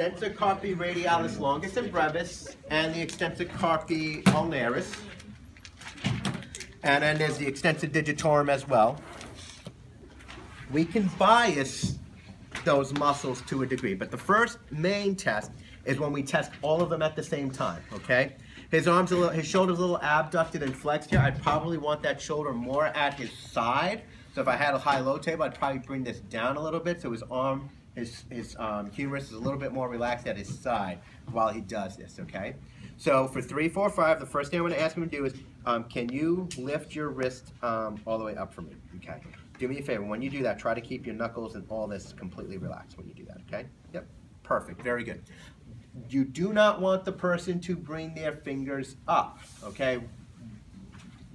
extensor carpi radialis longus and brevis, and the extensor carpi ulnaris. And then there's the extensor digitorum as well. We can bias those muscles to a degree, but the first main test is when we test all of them at the same time, okay? His shoulder's a little abducted and flexed here. I'd probably want that shoulder more at his side. So if I had a high-low table, I'd probably bring this down a little bit so his arm, his humerus is a little bit more relaxed at his side while he does this, okay? So for 3, 4, 5, the first thing I'm going to ask him to do is, can you lift your wrist all the way up for me, okay? Do me a favor, when you do that, try to keep your knuckles and all this completely relaxed when you do that, okay? Yep, perfect, very good. You do not want the person to bring their fingers up, okay?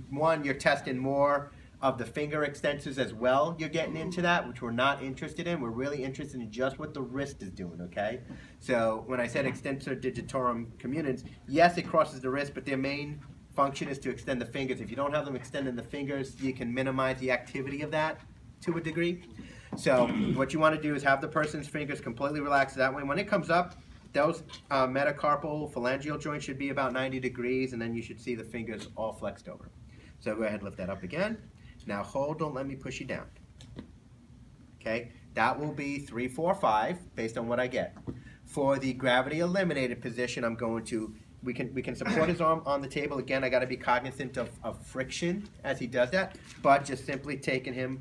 One, you're testing more of the finger extensors as well. You're getting into that, which we're not interested in. We're really interested in just what the wrist is doing, okay? So when I said extensor digitorum communis, yes, it crosses the wrist, but their main function is to extend the fingers. If you don't have them extending the fingers, you can minimize the activity of that to a degree. So what you want to do is have the person's fingers completely relaxed that way. When it comes up, those metacarpal phalangeal joints should be about 90 degrees, and then you should see the fingers all flexed over. So go ahead and lift that up again. Now hold, don't let me push you down. Okay, that will be 3, 4, 5 based on what I get. For the gravity eliminated position, I'm going to, we can support his arm on the table. Again, I got to be cognizant of friction as he does that, but just simply taking him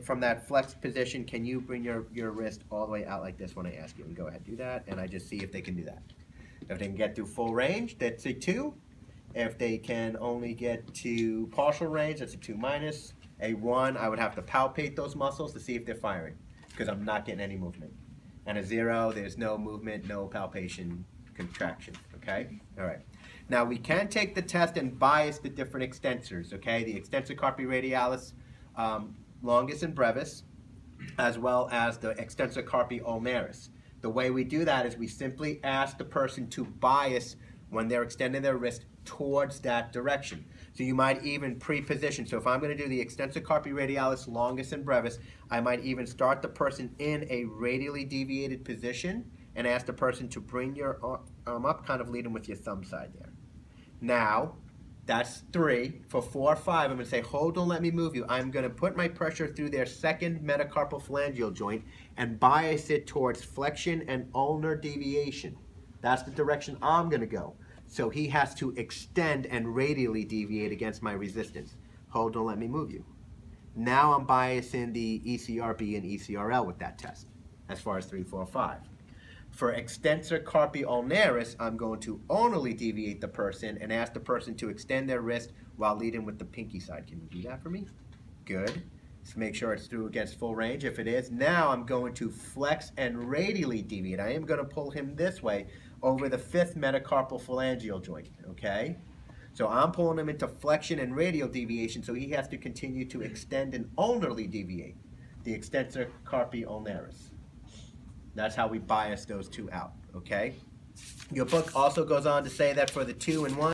from that flexed position. Can you bring your wrist all the way out like this when I ask you? And go ahead and do that, and I just see if they can do that. If they can get through full range, that's a 2. If they can only get to partial range, that's a 2 minus. A 1, I would have to palpate those muscles to see if they're firing, because I'm not getting any movement. And a 0, there's no movement, no palpation, contraction, okay? All right. Now we can take the test and bias the different extensors, okay? The extensor carpi radialis longus and brevis, as well as the extensor carpi ulnaris. The way we do that is we simply ask the person to bias when they're extending their wrist towards that direction. So you might even pre-position. So if I'm going to do the extensor carpi radialis longus and brevis, I might even start the person in a radially deviated position and ask the person to bring your arm up, kind of lead them with your thumb side there. Now, that's 3. For 4 or 5, I'm going to say, hold, don't let me move you. I'm going to put my pressure through their second metacarpal phalangeal joint and bias it towards flexion and ulnar deviation. That's the direction I'm going to go. So he has to extend and radially deviate against my resistance. Hold, don't let me move you. Now I'm biasing the ECRB and ECRL with that test, as far as 3, 4, 5. For extensor carpi ulnaris, I'm going to ulnarly deviate the person and ask the person to extend their wrist while leading with the pinky side. Can you do that for me? Good. Just make sure it's through against full range. If it is, now I'm going to flex and radially deviate. I am going to pull him this way over the 5th metacarpal phalangeal joint, okay? So I'm pulling him into flexion and radial deviation, so he has to continue to extend and ulnarly deviate, the extensor carpi ulnaris. That's how we bias those 2 out, okay? Your book also goes on to say that for the 2 and 1,